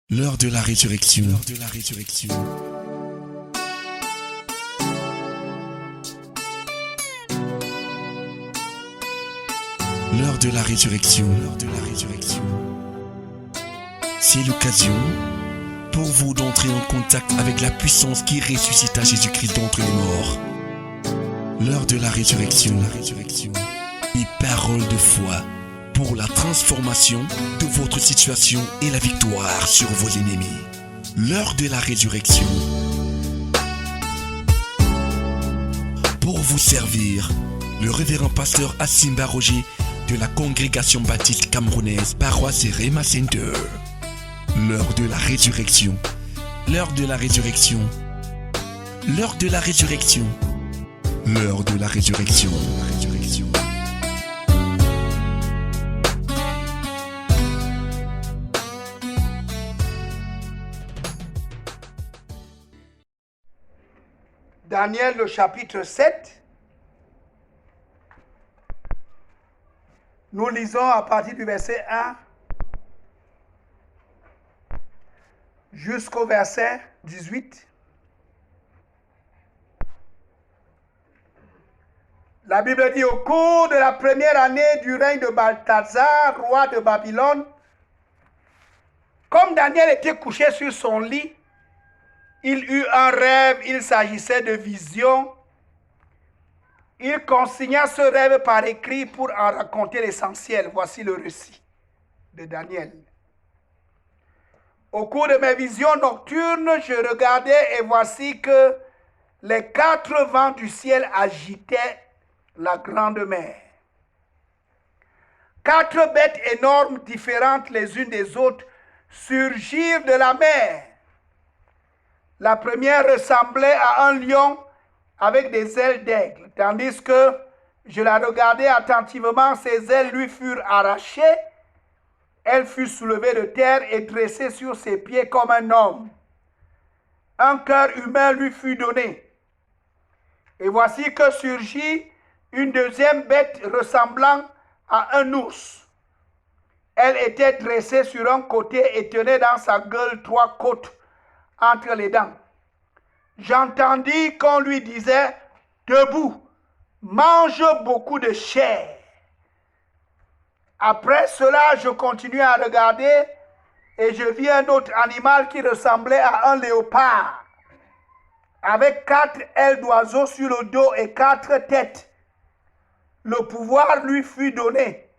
L'heure de la résurrection. L'heure de la résurrection. L'heure de la résurrection. L'heure de la résurrection. C'est l'occasion pour vous d'entrer en contact avec la puissance qui ressuscita Jésus-Christ d'entre les morts. L'heure de la résurrection. La résurrection. Et paroles de foi pour la transformation de votre situation et la victoire sur vos ennemis. L'heure de la résurrection. Pour vous servir, le révérend pasteur Asimba Roger de la congrégation baptiste camerounaise Paroisse Rema Center. L'heure de la résurrection. L'heure de la résurrection. L'heure de la résurrection. L'heure de la résurrection. La résurrection. Daniel, le chapitre 7. Nous lisons à partir du verset 1 jusqu'au verset 18. La Bible dit: au cours de la première année du règne de Balthazar, roi de Babylone, comme Daniel était couché sur son lit, il eut un rêve, il s'agissait de visions. Il consigna ce rêve par écrit pour en raconter l'essentiel. Voici le récit de Daniel. Au cours de mes visions nocturnes, je regardais et voici que les quatre vents du ciel agitaient la grande mer. Quatre bêtes énormes, différentes les unes des autres, surgirent de la mer. La première ressemblait à un lion avec des ailes d'aigle, tandis que je la regardais attentivement, ses ailes lui furent arrachées, elle fut soulevée de terre et dressée sur ses pieds comme un homme. Un cœur humain lui fut donné. Et voici que surgit une deuxième bête ressemblant à un ours. Elle était dressée sur un côté et tenait dans sa gueule trois côtes entre les dents. J'entendis qu'on lui disait: debout, mange beaucoup de chair. Après cela, je continuai à regarder et je vis un autre animal qui ressemblait à un léopard, avec quatre ailes d'oiseau sur le dos et quatre têtes. Le pouvoir lui fut donné.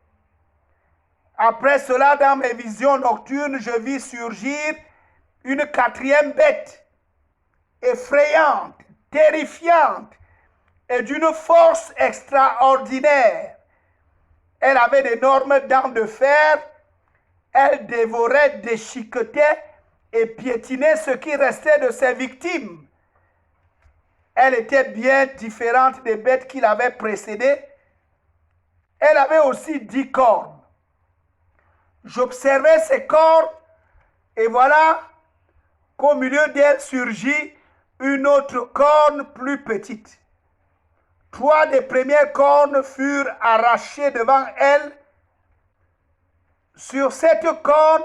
Après cela, dans mes visions nocturnes, je vis surgir une quatrième bête, effrayante, terrifiante et d'une force extraordinaire. Elle avait d'énormes dents de fer, elle dévorait, déchiquetait et piétinait ce qui restait de ses victimes. Elle était bien différente des bêtes qui l'avaient précédée. Elle avait aussi 10 cornes. J'observais ses cornes et voilà qu'au milieu d'elle surgit une autre corne plus petite. 3 des premières cornes furent arrachées devant elle. Sur cette corne,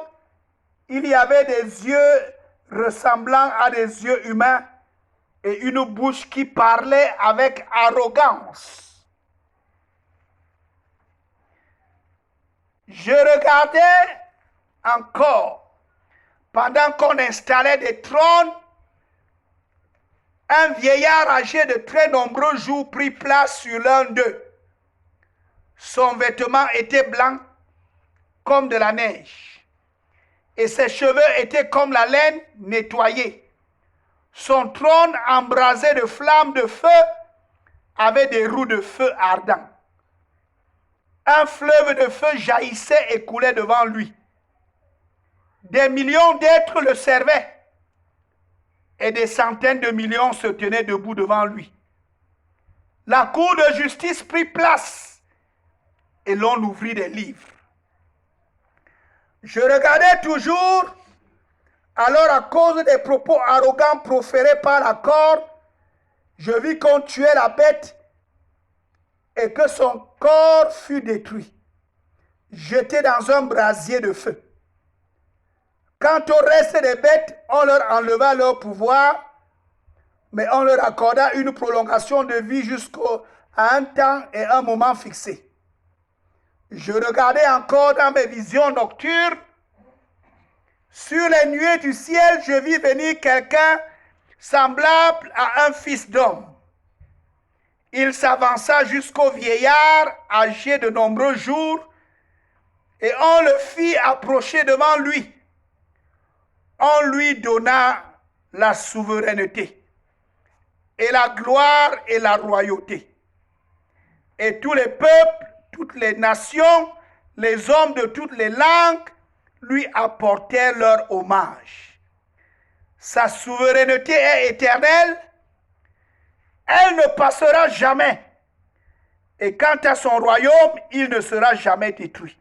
il y avait des yeux ressemblant à des yeux humains et une bouche qui parlait avec arrogance. Je regardais encore pendant qu'on installait des trônes. Un vieillard âgé de très nombreux jours prit place sur l'un d'eux. Son vêtement était blanc comme de la neige, et ses cheveux étaient comme la laine nettoyée. Son trône, embrasé de flammes de feu, avait des roues de feu ardents. Un fleuve de feu jaillissait et coulait devant lui. Des millions d'êtres le servaient, et des centaines de millions se tenaient debout devant lui. La cour de justice prit place et l'on ouvrit des livres. Je regardais toujours, alors à cause des propos arrogants proférés par la corde, je vis qu'on tuait la bête et que son corps fut détruit, jeté dans un brasier de feu. Quant au reste des bêtes, on leur enleva leur pouvoir, mais on leur accorda une prolongation de vie jusqu'à un temps et un moment fixé. Je regardais encore dans mes visions nocturnes. Sur les nuées du ciel, je vis venir quelqu'un semblable à un fils d'homme. Il s'avança jusqu'au vieillard, âgé de nombreux jours, et on le fit approcher devant lui. On lui donna la souveraineté, et la gloire et la royauté. Et tous les peuples, toutes les nations, les hommes de toutes les langues, lui apportèrent leur hommage. Sa souveraineté est éternelle, elle ne passera jamais. Et quant à son royaume, il ne sera jamais détruit.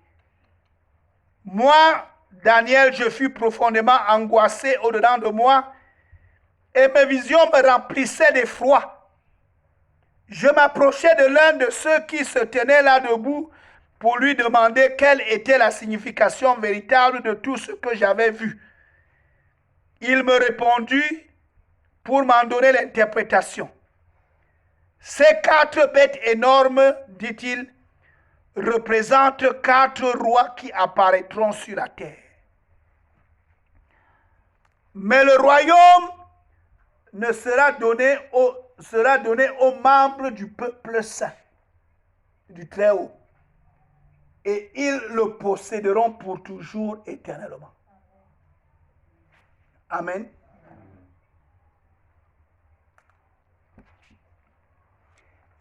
Moi, Daniel, je fus profondément angoissé au-dedans de moi, et mes visions me remplissaient d'effroi. Je m'approchais de l'un de ceux qui se tenaient là debout pour lui demander quelle était la signification véritable de tout ce que j'avais vu. Il me répondit pour m'en donner l'interprétation. Ces 4 bêtes énormes, dit-il, représentent 4 rois qui apparaîtront sur la terre. Mais le royaume ne sera donné aux membres du peuple saint, du Très-Haut. Et ils le posséderont pour toujours éternellement. Amen.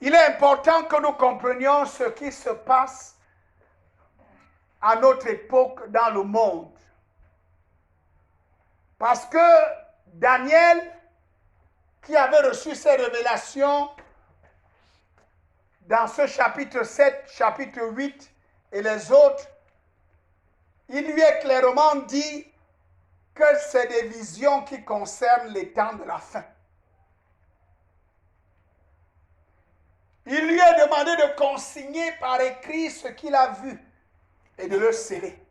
Il est important que nous comprenions ce qui se passe à notre époque dans le monde. Parce que Daniel, qui avait reçu ces révélations dans ce chapitre 7, chapitre 8, et les autres, il lui est clairement dit que c'est des visions qui concernent les temps de la fin. Il lui est demandé de consigner par écrit ce qu'il a vu et de le sceller.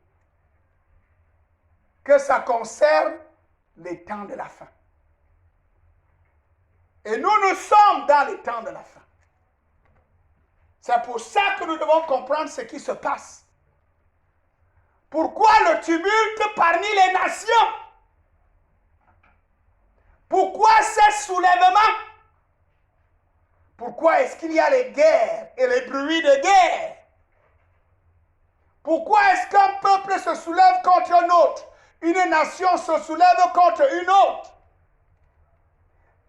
Que ça concerne les temps de la fin. Et nous sommes dans les temps de la fin. C'est pour ça que nous devons comprendre ce qui se passe. Pourquoi le tumulte parmi les nations? Pourquoi ces soulèvements? Pourquoi est-ce qu'il y a les guerres et les bruits de guerre? Pourquoi est-ce qu'un peuple se soulève contre un autre? Une nation se soulève contre une autre?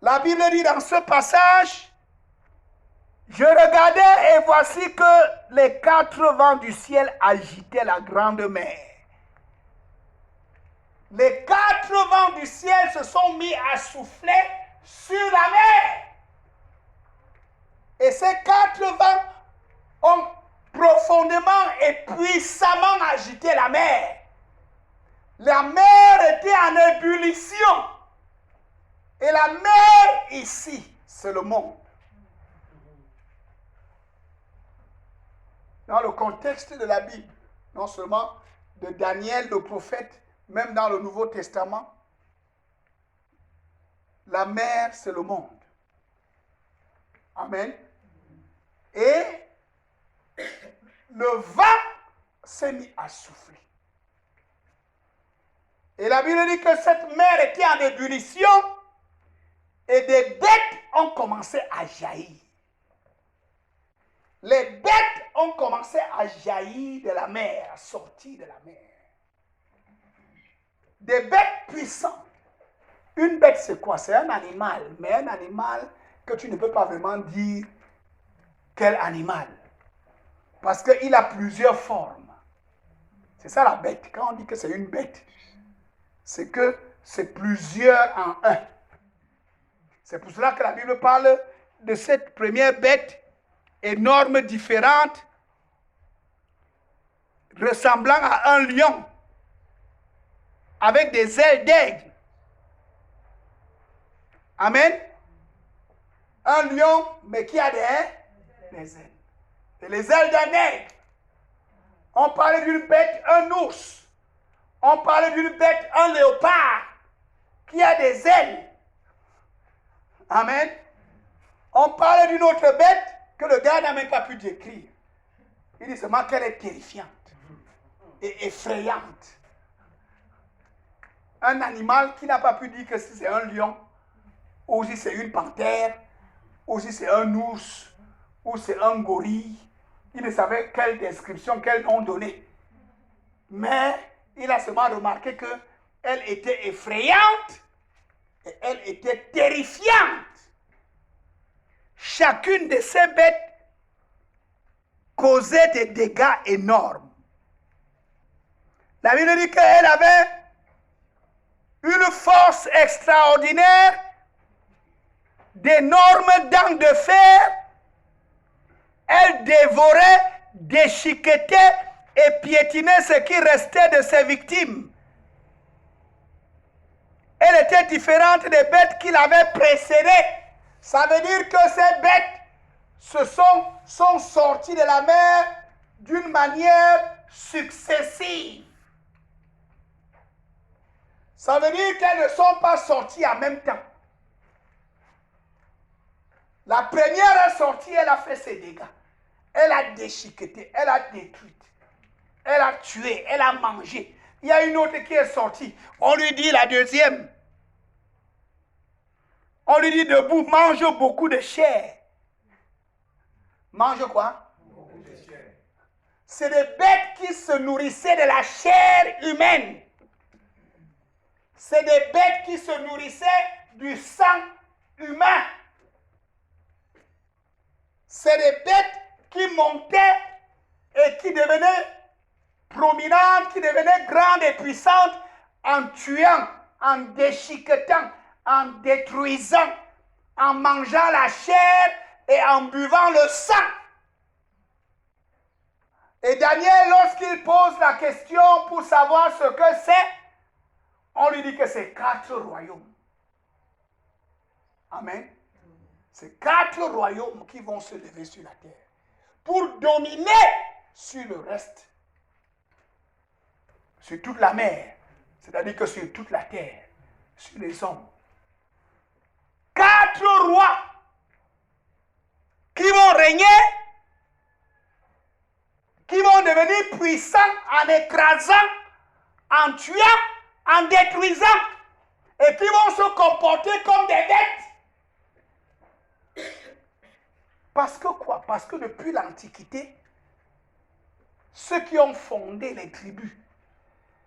La Bible dit dans ce passage, je regardais et voici que les 4 vents du ciel agitaient la grande mer. Les 4 vents du ciel se sont mis à souffler sur la mer. Et ces 4 vents ont profondément et puissamment agité la mer. La mer était en ébullition. Et la mer ici, c'est le monde. Dans le contexte de la Bible, non seulement de Daniel, le prophète, même dans le Nouveau Testament, la mer, c'est le monde. Amen. Et le vent s'est mis à souffler. Et la Bible dit que cette mer était en ébullition et des bêtes ont commencé à jaillir. Les bêtes ont commencé à jaillir de la mer, à sortir de la mer. Des bêtes puissantes. Une bête, c'est quoi? C'est un animal, mais un animal que tu ne peux pas vraiment dire quel animal. Parce qu'il a plusieurs formes. C'est ça la bête. Quand on dit que c'est une bête, c'est que c'est plusieurs en un. C'est pour cela que la Bible parle de cette première bête énorme, différente, ressemblant à un lion, avec des ailes d'aigle. Amen. Un lion, mais qui a des ailes. Et les ailes d'un aigle. On parlait d'une bête, un ours. On parle d'une bête, un léopard, qui a des ailes. Amen. On parle d'une autre bête que le gars n'a même pas pu décrire. Il dit seulement qu'elle est terrifiante et effrayante. Un animal qui n'a pas pu dire que si c'est un lion, ou si c'est une panthère, ou si c'est un ours, ou c'est un gorille. Il ne savait quelle description, quel nom donner. Mais il a seulement remarqué qu'elle était effrayante et elle était terrifiante. Chacune de ces bêtes causait des dégâts énormes. La Bible dit qu'elle avait une force extraordinaire, d'énormes dents de fer. Elle dévorait, déchiquetait et piétinait ce qui restait de ses victimes. Elle était différente des bêtes qui l'avaient précédée. Ça veut dire que ces bêtes sont sorties de la mer d'une manière successive. Ça veut dire qu'elles ne sont pas sorties en même temps. La première sortie, elle a fait ses dégâts. Elle a déchiqueté, elle a détruit, elle a tué, elle a mangé. Il y a une autre qui est sortie. On lui dit la deuxième. On lui dit debout, mange beaucoup de chair. Mange quoi? C'est des bêtes qui se nourrissaient de la chair humaine. C'est des bêtes qui se nourrissaient du sang humain. C'est des bêtes qui montaient et qui devenaient prominentes, qui devenaient grandes et puissantes en tuant, en déchiquetant, en détruisant, en mangeant la chair et en buvant le sang. Et Daniel, lorsqu'il pose la question pour savoir ce que c'est, on lui dit que c'est 4 royaumes. Amen. C'est 4 royaumes qui vont se lever sur la terre pour dominer sur le reste, sur toute la mer, c'est-à-dire que sur toute la terre, sur les hommes. 4 rois qui vont régner, qui vont devenir puissants en écrasant, en tuant, en détruisant, et qui vont se comporter comme des bêtes. Parce que quoi? Parce que depuis l'Antiquité, ceux qui ont fondé les tribus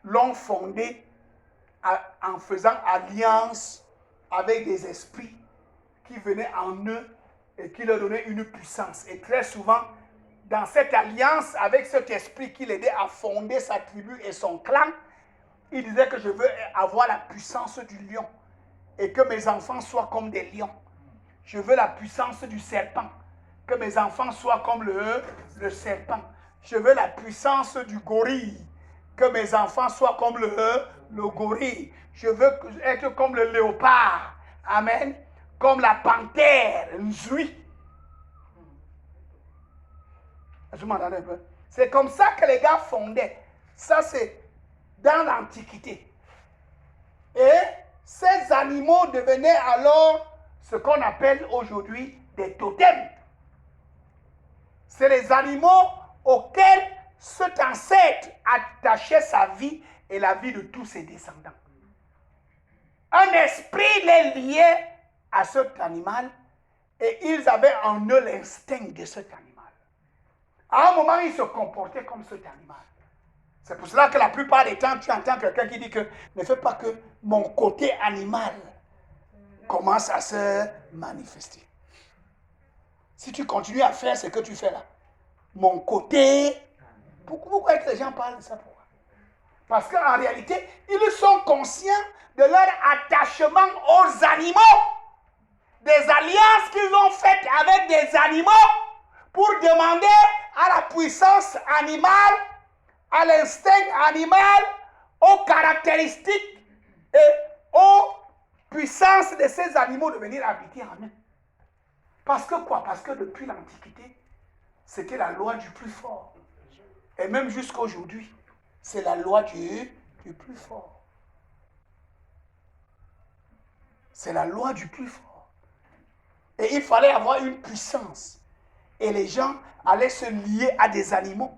l'ont fondé en faisant alliance avec des esprits qui venaient en eux et qui leur donnaient une puissance. Et très souvent, dans cette alliance avec cet esprit qui l'aidait à fonder sa tribu et son clan, il disait que je veux avoir la puissance du lion et que mes enfants soient comme des lions. Je veux la puissance du serpent, que mes enfants soient comme le serpent. Je veux la puissance du gorille, que mes enfants soient comme le gorille. Je veux être comme le léopard, amen, comme la panthère, Nzui. Vous m'entendez un peu? C'est comme ça que les gars fondaient. Ça, c'est dans l'Antiquité. Et ces animaux devenaient alors ce qu'on appelle aujourd'hui des totems. C'est les animaux auxquels cet ancêtre attachait sa vie et la vie de tous ses descendants. Un esprit les liait à cet animal et ils avaient en eux l'instinct de cet animal. À un moment, ils se comportaient comme cet animal. C'est pour cela que la plupart des temps, tu entends quelqu'un qui dit que ne fais pas que mon côté animal commence à se manifester. Si tu continues à faire ce que tu fais là, mon côté... Pourquoi est-ce que les gens parlent de ça? Pourquoi? Parce qu'en réalité, ils sont conscients de leur attachement aux animaux. Des alliances qu'ils ont faites avec des animaux pour demander à la puissance animale, à l'instinct animal, aux caractéristiques et aux puissances de ces animaux de venir habiter en eux. Parce que quoi? Parce que depuis l'Antiquité, c'était la loi du plus fort. Et même jusqu'à aujourd'hui, c'est la loi du du plus fort. C'est la loi du plus fort. Et il fallait avoir une puissance. Et les gens allaient se lier à des animaux.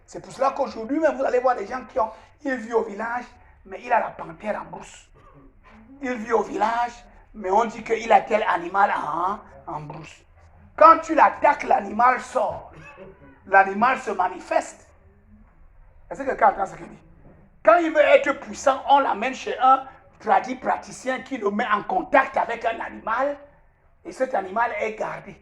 C'est pour cela qu'aujourd'hui, même vous allez voir des gens il vit au village, mais il a la panthère en brousse. Il vit au village, mais on dit qu'il a tel animal en brousse. Quand tu l'attaques, l'animal sort. L'animal se manifeste. Est-ce que quelqu'un entend ce qu'il dit? Quand il veut être puissant, on l'amène chez un praticien qui le met en contact avec un animal et cet animal est gardé.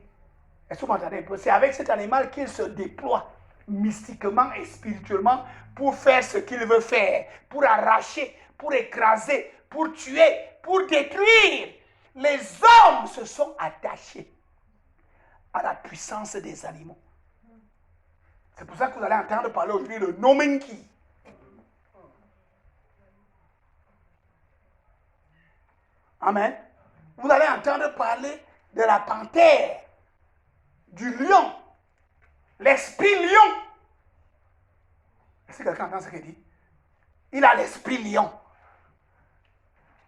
Est-ce que vous m'entendez un peu? C'est avec cet animal qu'il se déploie mystiquement et spirituellement pour faire ce qu'il veut faire, pour arracher, pour écraser, pour tuer, pour détruire. Les hommes se sont attachés à la puissance des animaux. C'est pour ça que vous allez entendre parler aujourd'hui de Nomenki. Amen. Vous allez entendre parler de la panthère, du lion, l'esprit lion. Est-ce que quelqu'un entend ce qu'il dit? Il a l'esprit lion.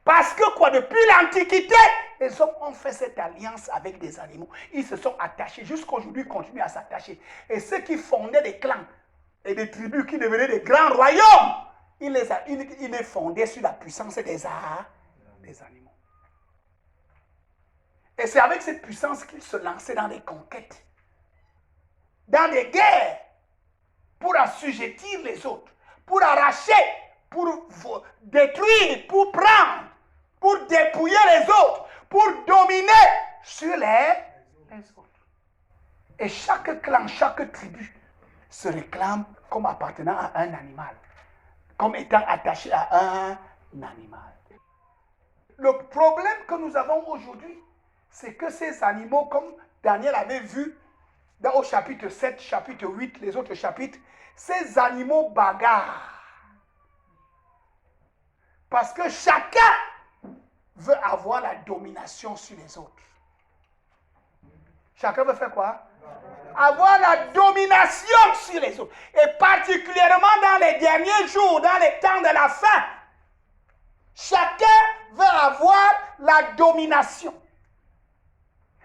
Parce que quoi, depuis l'Antiquité, les hommes ont fait cette alliance avec des animaux. Ils se sont attachés, jusqu'aujourd'hui ils continuent à s'attacher. Et ceux qui fondaient des clans et des tribus qui devenaient des grands royaumes, ils les fondaient sur la puissance des animaux. Et c'est avec cette puissance qu'ils se lançaient dans des conquêtes, dans des guerres, pour assujettir les autres, pour arracher, pour détruire, pour prendre, pour dépouiller les autres, pour dominer sur les autres. Et chaque clan, chaque tribu se réclame comme appartenant à un animal, comme étant attaché à un animal. Le problème que nous avons aujourd'hui, c'est que ces animaux, comme Daniel avait vu au chapitre 7, chapitre 8, les autres chapitres, ces animaux bagarrent. Parce que chacun veut avoir la domination sur les autres. Chacun veut faire quoi? Avoir la domination sur les autres. Et particulièrement dans les derniers jours, dans les temps de la fin, chacun veut avoir la domination.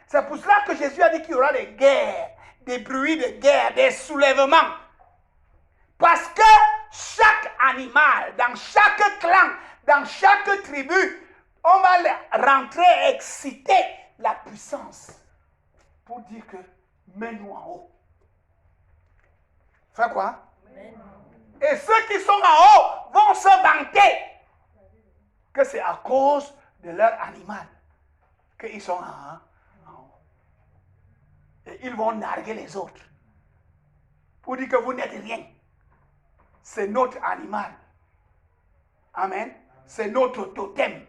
C'est pour cela que Jésus a dit qu'il y aura des guerres, des bruits de guerre, des soulèvements. Parce que chaque animal, dans chaque clan, dans chaque tribu, on va rentrer, exciter la puissance pour dire que mets-nous en haut. Faire quoi? Et ceux qui sont en haut vont se vanter que c'est à cause de leur animal qu'ils sont en haut. Et ils vont narguer les autres pour dire que vous n'êtes rien. C'est notre animal. Amen. C'est notre totem.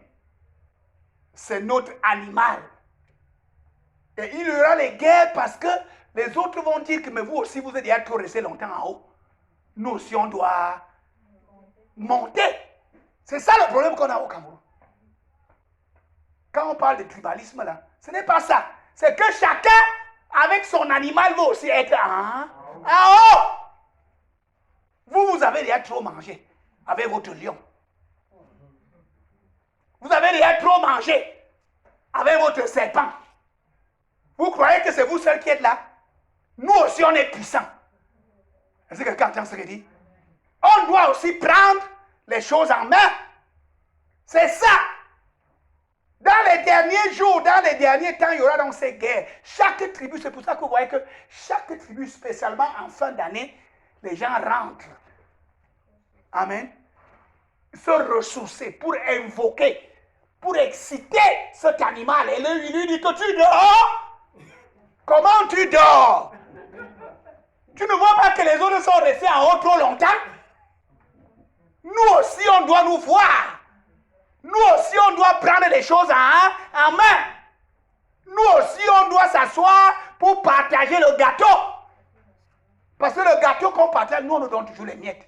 C'est notre animal. Et il y aura les guerres parce que les autres vont dire que mais vous aussi vous êtes déjà trop resté longtemps en haut. Nous aussi on doit monter. C'est ça le problème qu'on a au Cameroun. Quand on parle de tribalisme là, ce n'est pas ça. C'est que chacun avec son animal veut aussi être en haut. Vous avez déjà trop mangé avec votre lion. Vous avez déjà trop mangé avec votre serpent. Vous croyez que c'est vous seul qui êtes là? Nous aussi, on est puissants. Est-ce que quelqu'un entend ce qu'il dit? On doit aussi prendre les choses en main. C'est ça. Dans les derniers jours, dans les derniers temps, il y aura donc ces guerres. Chaque tribu, c'est pour ça que vous voyez que chaque tribu, spécialement en fin d'année, les gens rentrent. Amen. Se ressourcer pour invoquer, pour exciter cet animal. Et lui dit que tu dors. Comment tu dors? Tu ne vois pas que les autres sont restés en haut trop longtemps? Nous aussi, on doit nous voir. Nous aussi, on doit prendre les choses en main. Nous aussi, on doit s'asseoir pour partager le gâteau. Parce que le gâteau qu'on partage, nous, on nous donne toujours les miettes.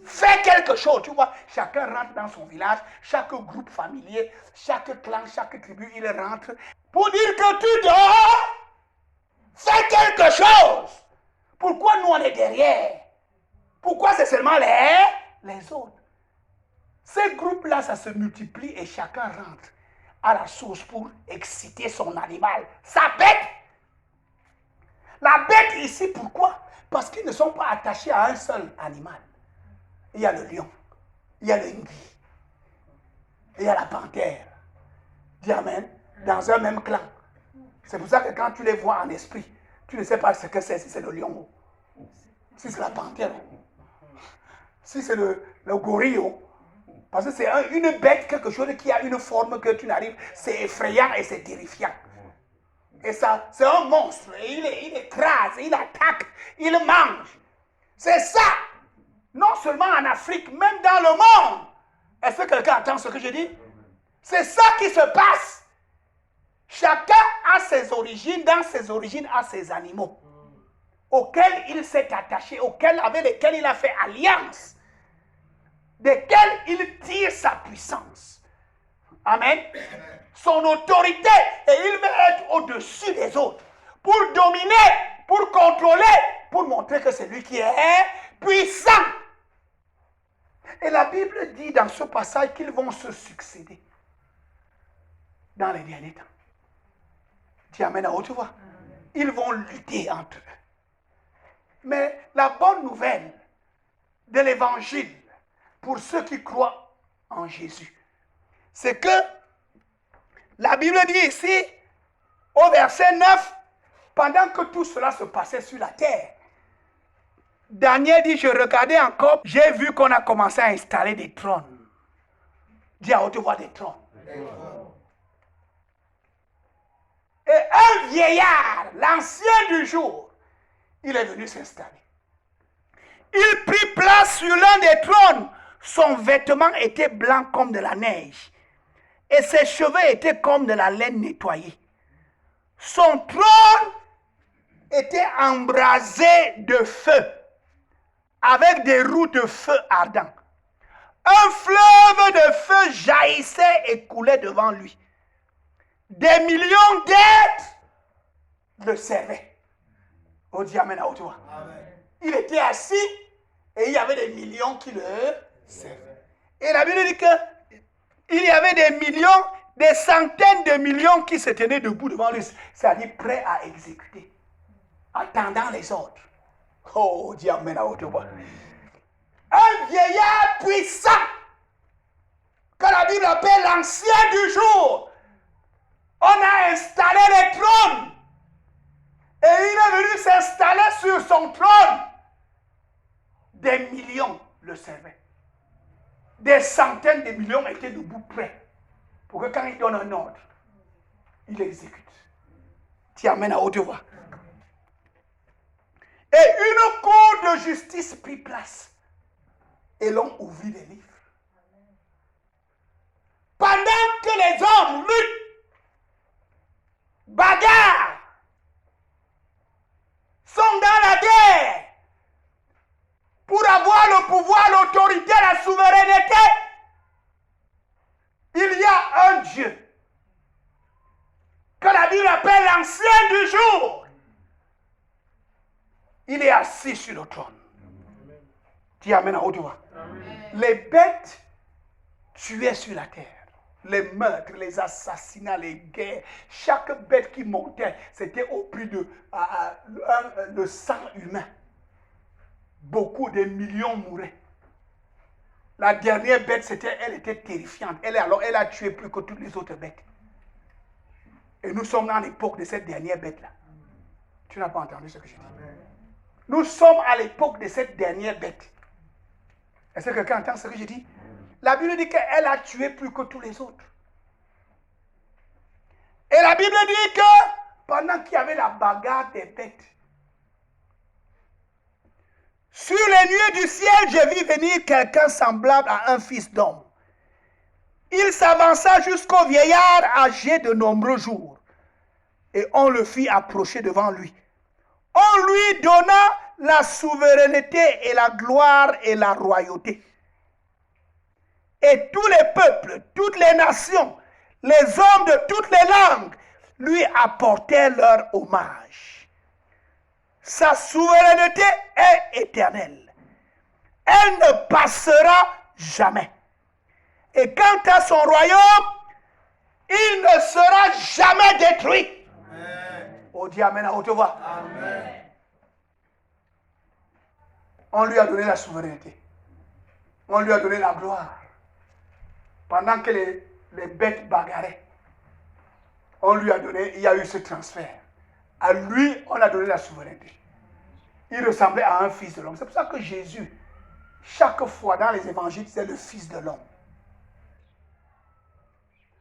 Fais quelque chose, tu vois. Chacun rentre dans son village, chaque groupe familier, chaque clan, chaque tribu, il rentre pour dire que tu dors. Fais quelque chose. Pourquoi nous, on est derrière? Pourquoi c'est seulement les autres? Ces groupes-là, ça se multiplie et chacun rentre à la source pour exciter son animal, sa bête. La bête ici, pourquoi? Parce qu'ils ne sont pas attachés à un seul animal. Il y a le lion, il y a le ngui, il y a la panthère. Dis amen. Dans un même clan. C'est pour ça que quand tu les vois en esprit, tu ne sais pas ce que c'est, si c'est le lion, si c'est la panthère, si c'est le gorille. Parce que c'est une bête, quelque chose qui a une forme que tu n'arrives, c'est effrayant et c'est terrifiant. Et ça, c'est un monstre. Et il écrase, il attaque, il mange. C'est ça. Non seulement en Afrique, même dans le monde. Est-ce que quelqu'un entend ce que je dis? C'est ça qui se passe. Chacun a ses origines, dans ses origines a ses animaux auxquels il s'est attaché, avec lesquels il a fait alliance, desquels il tire sa puissance. Amen. Son autorité, et il veut être au-dessus des autres pour dominer, pour contrôler, pour montrer que c'est lui qui est puissant. Et la Bible dit dans ce passage qu'ils vont se succéder dans les derniers temps. Tu amènes à haute voix. Ils vont lutter entre eux. Mais la bonne nouvelle de l'évangile pour ceux qui croient en Jésus, c'est que la Bible dit ici, au verset 9, pendant que tout cela se passait sur la terre, Daniel dit, je regardais encore, j'ai vu qu'on a commencé à installer des trônes. Dis à haute voix des trônes. Et un vieillard, l'ancien du jour, il est venu s'installer. Il prit place sur l'un des trônes. Son vêtement était blanc comme de la neige. Et ses cheveux étaient comme de la laine nettoyée. Son trône était embrasé de feu, avec des roues de feu ardent. Un fleuve de feu jaillissait et coulait devant lui. Des millions d'êtres le servaient. Oh Dieu, amen à haute voix. Il était assis et il y avait des millions qui le servaient. Et la Bible dit qu'il y avait des millions, des centaines de millions qui se tenaient debout devant lui, c'est-à-dire prêts à exécuter, attendant les ordres. Oh Dieu, amen à haute voix. Un vieillard puissant, que la Bible appelle l'ancien du jour. On a installé les trônes. Et il est venu s'installer sur son trône. Des millions le servaient. Des centaines de millions étaient debout prêts. Pour que quand il donne un ordre, il exécute. Tu amènes à haute voix. Et une cour de justice prit place. Et l'on ouvrit les livres. Pendant que les hommes luttent, bagarre, sont dans la guerre pour avoir le pouvoir, l'autorité, la souveraineté, il y a un Dieu que la Bible appelle l'ancien du jour. Il est assis sur le trône. Tu amènes à haute voix. Les bêtes tuaient sur la terre. Les meurtres, les assassinats, les guerres, chaque bête qui montait, c'était au prix de le sang humain. Beaucoup de millions mouraient. La dernière bête, elle était terrifiante. Elle a tué plus que toutes les autres bêtes. Et nous sommes dans l'époque de cette dernière bête-là. Tu n'as pas entendu ce que je dis? Nous sommes à l'époque de cette dernière bête. Est-ce que quelqu'un entend ce que je dis? La Bible dit qu'elle a tué plus que tous les autres. Et la Bible dit que pendant qu'il y avait la bagarre des bêtes, sur les nuées du ciel, je vis venir quelqu'un semblable à un fils d'homme. Il s'avança jusqu'au vieillard âgé de nombreux jours. Et on le fit approcher devant lui. On lui donna la souveraineté et la gloire et la royauté. Et tous les peuples, toutes les nations, les hommes de toutes les langues lui apportaient leur hommage. Sa souveraineté est éternelle. Elle ne passera jamais. Et quant à son royaume, il ne sera jamais détruit. On dit Amen à haute voix. Amen. On lui a donné la souveraineté. On lui a donné la gloire. Pendant que les bêtes bagarraient, on lui a donné, il y a eu ce transfert. À lui, on a donné la souveraineté. Il ressemblait à un fils de l'homme. C'est pour ça que Jésus, chaque fois dans les évangiles, c'est le fils de l'homme.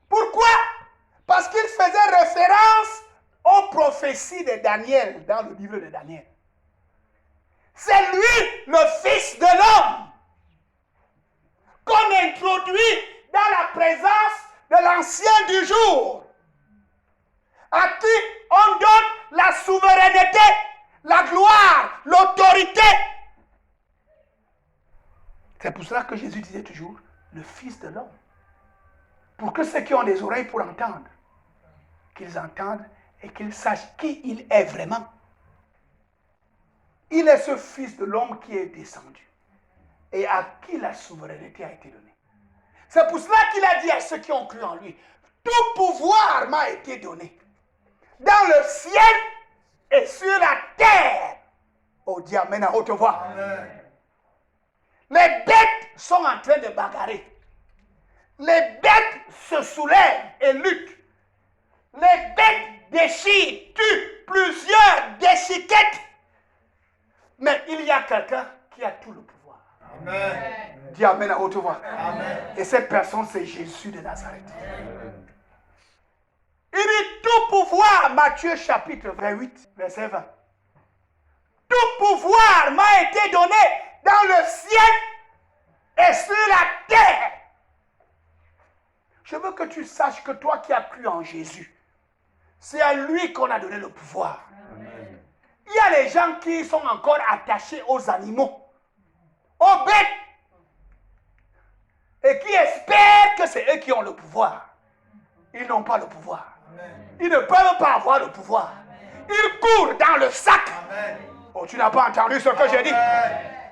Pourquoi? Parce qu'il faisait référence aux prophéties de Daniel, dans le livre de Daniel. C'est lui, le fils de l'homme, qu'on introduit dans la présence de l'ancien du jour, à qui on donne la souveraineté, la gloire, l'autorité. C'est pour cela que Jésus disait toujours, le fils de l'homme. Pour que ceux qui ont des oreilles pour entendre, qu'ils entendent et qu'ils sachent qui il est vraiment. Il est ce fils de l'homme qui est descendu et à qui la souveraineté a été donnée. C'est pour cela qu'il a dit à ceux qui ont cru en lui, tout pouvoir m'a été donné dans le ciel et sur la terre. Oh, dis Amen à haute voix. Amen. Les bêtes sont en train de bagarrer. Les bêtes se soulèvent et luttent. Les bêtes déchirent, tuent plusieurs déchiquettes. Mais il y a quelqu'un qui a tout le pouvoir. Amen. Dis Amen à haute voix. Amen. Et cette personne, c'est Jésus de Nazareth. Amen. Il dit tout pouvoir, Matthieu chapitre 28, verset 20. Tout pouvoir m'a été donné dans le ciel et sur la terre. Je veux que tu saches que toi qui as cru en Jésus, c'est à lui qu'on a donné le pouvoir. Amen. Il y a les gens qui sont encore attachés aux animaux, aux bêtes, et qui espèrent que c'est eux qui ont le pouvoir. Ils n'ont pas le pouvoir. Amen. Ils ne peuvent pas avoir le pouvoir. Amen. Ils courent dans le sac. Amen. Oh, tu n'as pas entendu ce que j'ai dit?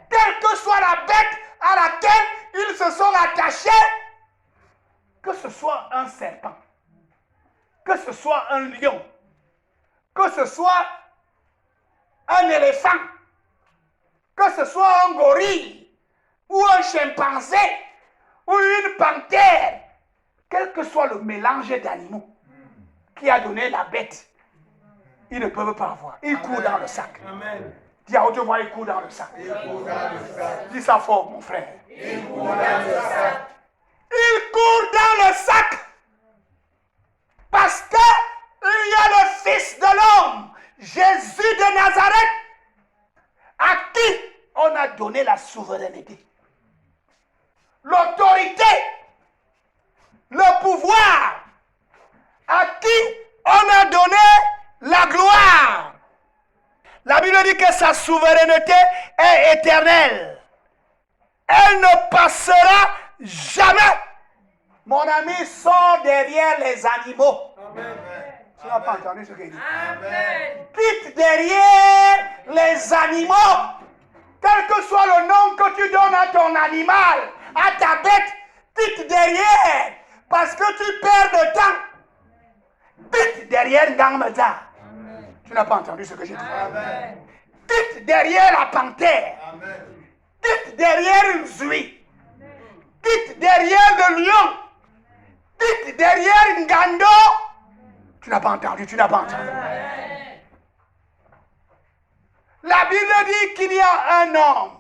Quelle que soit la bête à laquelle ils se sont attachés, que ce soit un serpent, que ce soit un lion, que ce soit un éléphant, que ce soit un gorille, ou un chimpanzé, ou une panthère, quel que soit le mélange d'animaux qui a donné la bête, ils ne peuvent pas avoir. Ils courent dans le sac. Amen. Dis à haute voix, ils courent dans le sac. Dis ça fort, mon frère. Ils courent dans le sac. Ils courent dans le sac. Parce que il y a le Fils de l'homme, Jésus de Nazareth, à qui on a donné la souveraineté, l'autorité, le pouvoir, à qui on a donné la gloire. La Bible dit que sa souveraineté est éternelle. Elle ne passera jamais. Mon ami, sort derrière les animaux. Amen. Tu n'as pas entendu ce qu'il dit? Amen. Quitte derrière les animaux. Quel que soit le nom que tu donnes à ton animal, à ta bête, quitte derrière. Parce que tu perds de temps. Quitte derrière Ngamada. Tu n'as pas entendu ce que j'ai dit? Amen. Quitte derrière la panthère. Amen. Quitte derrière une zuie. Quitte derrière le lion. Quitte derrière une gando. Tu n'as pas entendu, tu n'as pas entendu. Amen. La Bible dit qu'il y a un homme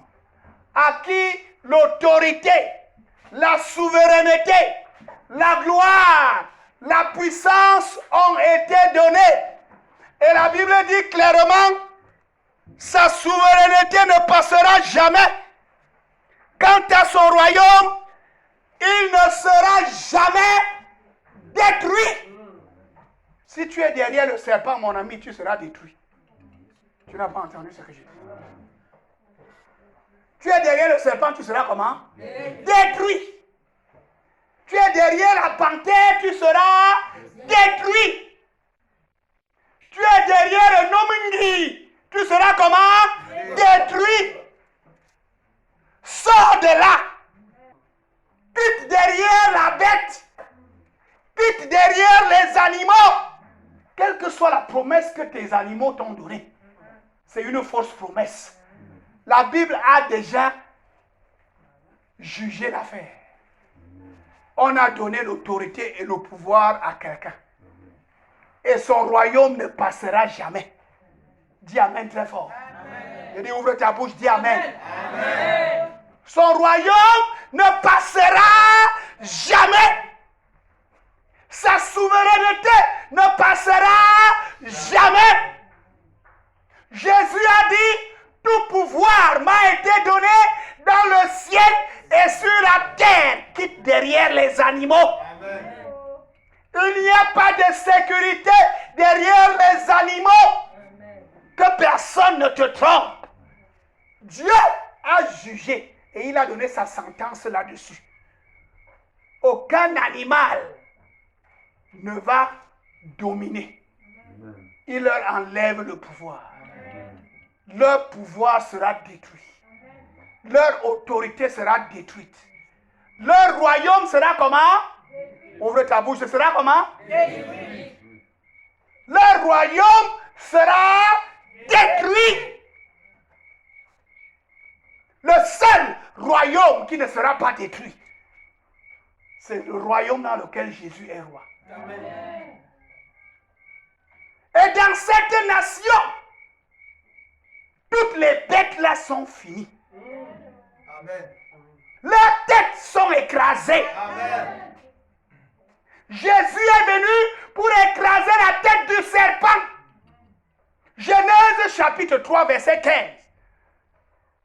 à qui l'autorité, la souveraineté, la gloire, la puissance ont été données. Et la Bible dit clairement, sa souveraineté ne passera jamais. Quant à son royaume, il ne sera jamais détruit. Si tu es derrière le serpent, mon ami, tu seras détruit. Tu n'as pas entendu ce que j'ai dit. Tu es derrière le serpent, tu seras comment? Détruit. Tu es derrière la panthère, tu seras détruit. Tu es derrière un omingri, tu seras comment? Détruit. Sors de là. Quitte derrière quitte derrière les animaux. Quelle que soit la promesse que tes animaux t'ont donnée, c'est une fausse promesse. La Bible a déjà jugé l'affaire. On a donné l'autorité et le pouvoir à quelqu'un. Et son royaume ne passera jamais. Dis Amen très fort. Amen. Je dis ouvre ta bouche, dis Amen. Amen. Son royaume ne passera jamais. Sa souveraineté ne passera jamais. Jésus a dit, tout pouvoir m'a été donné dans le ciel et sur la terre, quitte derrière les animaux. Amen. Il n'y a pas de sécurité derrière les animaux. Amen. Que personne ne te trompe. Dieu a jugé et il a donné sa sentence là-dessus. Aucun animal ne va dominer. Amen. Il leur enlève le pouvoir. Amen. Leur pouvoir sera détruit. Amen. Leur autorité sera détruite. Leur royaume sera comment? Ouvre ta bouche, ce sera comment? Détruit. Leur royaume sera détruit. Le seul royaume qui ne sera pas détruit, c'est le royaume dans lequel Jésus est roi. Amen. Et dans cette nation, toutes les bêtes là sont finies. Amen. Leurs têtes sont écrasées. Amen. Jésus est venu pour écraser la tête du serpent. Genèse chapitre 3, verset 15.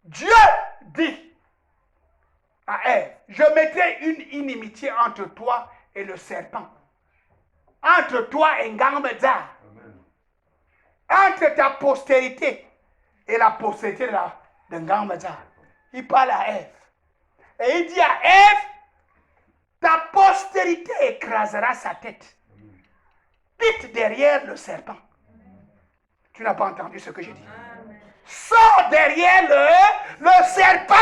Dieu dit à Ève, je mettrai une inimitié entre toi et le serpent. Entre toi et Ngamedza. Entre ta postérité et la postérité de Ngamedza. Il parle à Ève. Et il dit à Ève, ta postérité écrasera sa tête. Quitte derrière le serpent. Tu n'as pas entendu ce que j'ai dit. Sors derrière le serpent.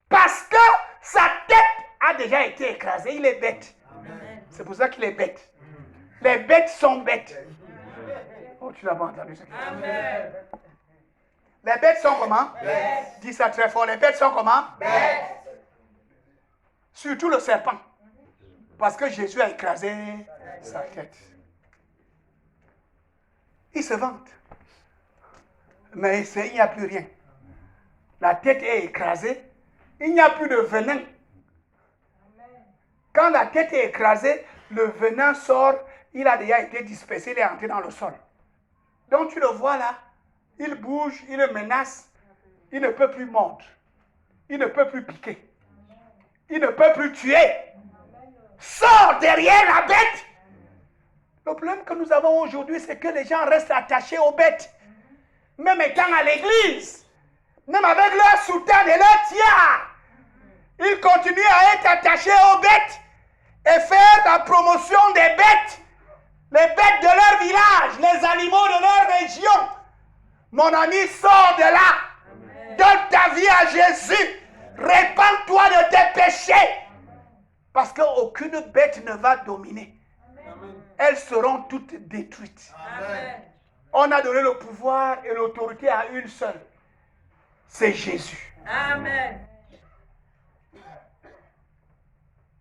Parce que sa tête a déjà été écrasée. Il est bête. C'est pour ça qu'il est bête. Les bêtes sont bêtes. Oh, tu n'as pas entendu ce que j'ai dit. Les bêtes sont comment? Bêtes. Dis ça très fort. Les bêtes sont comment? Bêtes. Surtout le serpent. Parce que Jésus a écrasé sa tête. Il se vante. Mais il n'y a plus rien. La tête est écrasée. Il n'y a plus de venin. Quand la tête est écrasée, le venin sort. Il a déjà été dispersé. Il est entré dans le sol. Donc tu le vois là. Il bouge, il le menace. Il ne peut plus mordre. Il ne peut plus piquer. Il ne peut plus tuer. Sors derrière la bête. Le problème que nous avons aujourd'hui, c'est que les gens restent attachés aux bêtes. Même étant à l'église. Même avec leur soutane et leur tiare. Ils continuent à être attachés aux bêtes. Et faire la promotion des bêtes. Les bêtes de leur village. Les animaux de leur région. Mon ami, sors de là. Amen. Donne ta vie à Jésus. Répands-toi de tes péchés. Parce qu'aucune bête ne va dominer. Amen. Elles seront toutes détruites. Amen. On a donné le pouvoir et l'autorité à une seule. C'est Jésus. Amen.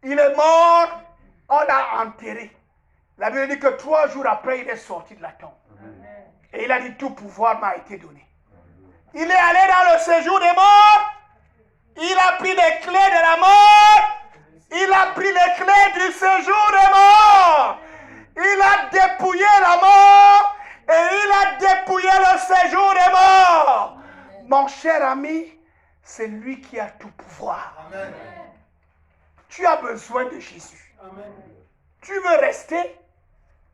Il est mort. On l'a enterré. La Bible dit que 3 jours après, il est sorti de la tombe. Amen. Et il a dit, tout pouvoir m'a été donné. Il est allé dans le séjour des morts. Il a pris les clés de la mort. Il a pris les clés du séjour des morts. Il a dépouillé la mort. Et il a dépouillé le séjour des morts. Mon cher ami, c'est lui qui a tout pouvoir. Amen. Tu as besoin de Jésus. Amen. Tu veux rester?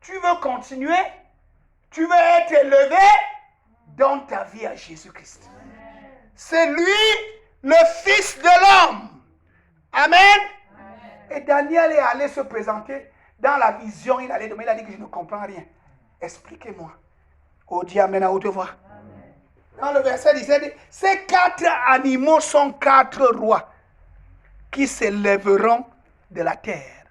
Tu veux continuer? Tu veux être élevé? Donne ta vie à Jésus-Christ. C'est lui, le Fils de l'homme. Amen. Amen. Et Daniel est allé se présenter dans la vision. Il a dit que je ne comprends rien. Expliquez-moi. Oh, dis Amen à haute voix. Dans le verset 17, ces 4 animaux sont 4 rois qui s'élèveront de la terre.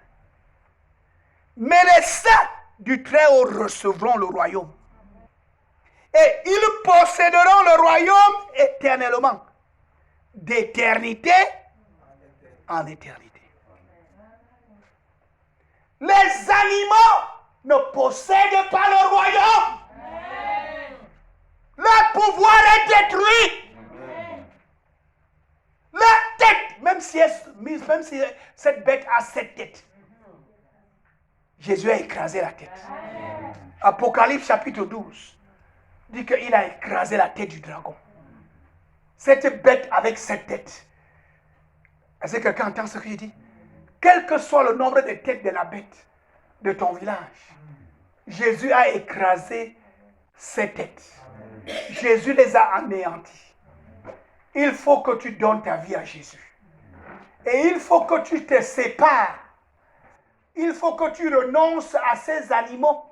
Mais les saints du Très-Haut recevront le royaume. Et ils posséderont le royaume éternellement. D'éternité en éternité. Les animaux ne possèdent pas le royaume. Leur pouvoir est détruit. La tête, même si cette bête a 7 têtes, Jésus a écrasé la tête. Apocalypse chapitre 12 dit qu'il a écrasé la tête du dragon. Cette bête avec 7 têtes. Est-ce que quelqu'un entend ce que je dis? Quel que soit le nombre de têtes de la bête de ton village, Jésus a écrasé ces têtes. Jésus les a anéantis. Il faut que tu donnes ta vie à Jésus. Et il faut que tu te sépares. Il faut que tu renonces à ces animaux.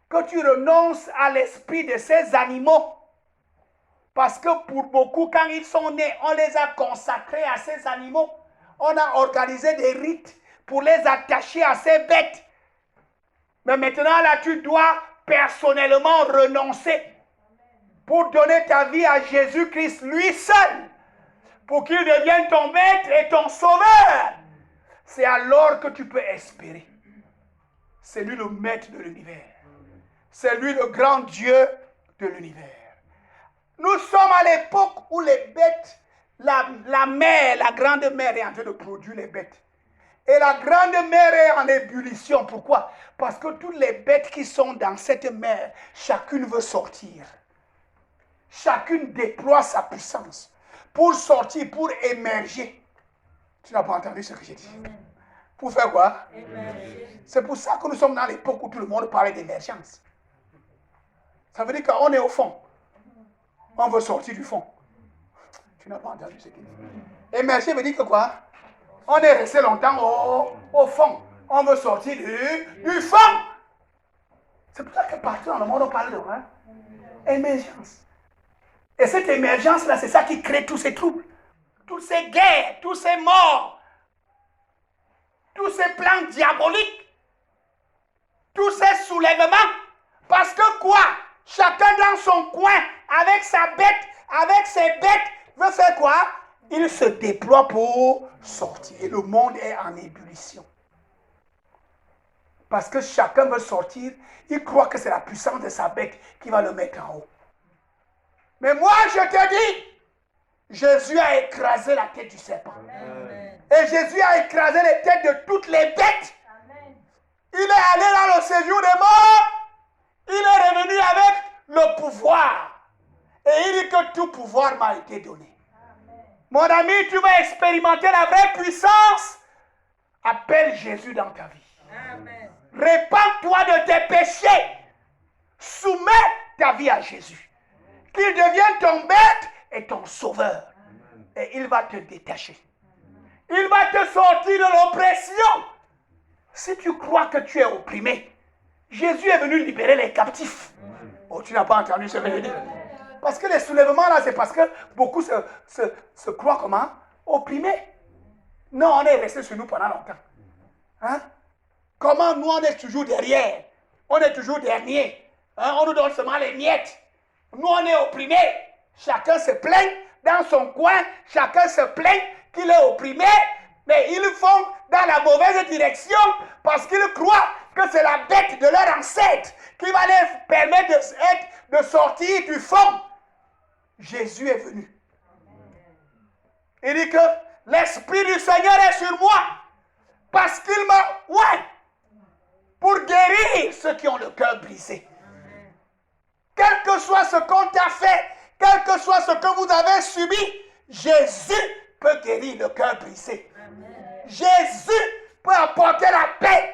Que tu renonces à l'esprit de ces animaux. Parce que pour beaucoup, quand ils sont nés, on les a consacrés à ces animaux. On a organisé des rites pour les attacher à ces bêtes. Mais maintenant, là, tu dois personnellement renoncer pour donner ta vie à Jésus-Christ, lui seul, pour qu'il devienne ton maître et ton sauveur. C'est alors que tu peux espérer. C'est lui le maître de l'univers. C'est lui le grand Dieu de l'univers. Nous sommes à l'époque où les bêtes, la mer, la grande mer est en train de produire les bêtes. Et la grande mer est en ébullition. Pourquoi? Parce que toutes les bêtes qui sont dans cette mer, chacune veut sortir. Chacune déploie sa puissance pour sortir, pour émerger. Tu n'as pas entendu ce que j'ai dit? Pour faire quoi? C'est pour ça que nous sommes dans l'époque où tout le monde parle d'émergence. Ça veut dire qu'on est au fond. On veut sortir du fond. Tu n'as pas entendu ce qu'il dit. Émerger veut dire que quoi? On est resté longtemps au fond. On veut sortir du fond. C'est pour ça que partout dans le monde on parle de quoi? Émergence. Et cette émergence-là, c'est ça qui crée tous ces troubles. Toutes ces guerres, tous ces morts. Tous ces plans diaboliques. Tous ces soulèvements. Parce que quoi? Chacun dans son coin, avec sa bête, avec ses bêtes, veut faire quoi? Il se déploie pour sortir. Et le monde est en ébullition. Parce que chacun veut sortir, il croit que c'est la puissance de sa bête qui va le mettre en haut. Mais moi, je te dis, Jésus a écrasé la tête du serpent. Amen. Et Jésus a écrasé les têtes de toutes les bêtes. Amen. Il est allé dans le séjour des morts. Il est revenu avec le pouvoir. Et il dit que tout pouvoir m'a été donné. Amen. Mon ami, tu vas expérimenter la vraie puissance. Appelle Jésus dans ta vie. Amen. Répands-toi de tes péchés. Soumets ta vie à Jésus. Qu'il devienne ton maître et ton sauveur. Amen. Et il va te détacher. Il va te sortir de l'oppression. Si tu crois que tu es opprimé, Jésus est venu libérer les captifs. Oh, tu n'as pas entendu ce que je dis? Parce que les soulèvements là, c'est parce que beaucoup se croient comment? Opprimés. Non, on est resté sur nous pendant longtemps. Hein? Comment nous, on est toujours derrière? On est toujours dernier. Hein? On nous donne seulement les miettes. Nous, on est opprimés. Chacun se plaint dans son coin. Chacun se plaint qu'il est opprimé. Mais ils vont dans la mauvaise direction parce qu'ils croient que c'est la bête de leur ancêtre qui va les permettre de sortir du fond. Jésus est venu. Il dit que l'Esprit du Seigneur est sur moi parce qu'il m'a... Ouais, pour guérir ceux qui ont le cœur brisé. Quel que soit ce qu'on t'a fait, quel que soit ce que vous avez subi, Jésus peut guérir le cœur brisé. Amen. Jésus peut apporter la paix.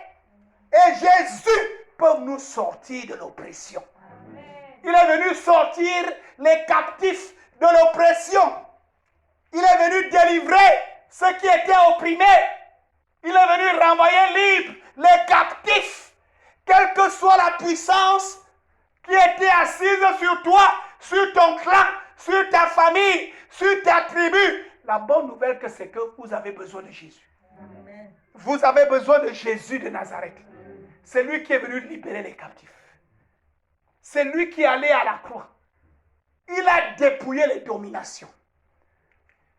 Et Jésus peut nous sortir de l'oppression. Amen. Il est venu sortir les captifs de l'oppression. Il est venu délivrer ceux qui étaient opprimés. Il est venu renvoyer libres les captifs. Quelle que soit la puissance qui était assise sur toi, sur ton clan, sur ta famille, sur ta tribu. La bonne nouvelle, c'est que vous avez besoin de Jésus. Amen. Vous avez besoin de Jésus de Nazareth. C'est lui qui est venu libérer les captifs. C'est lui qui est allé à la croix. Il a dépouillé les dominations.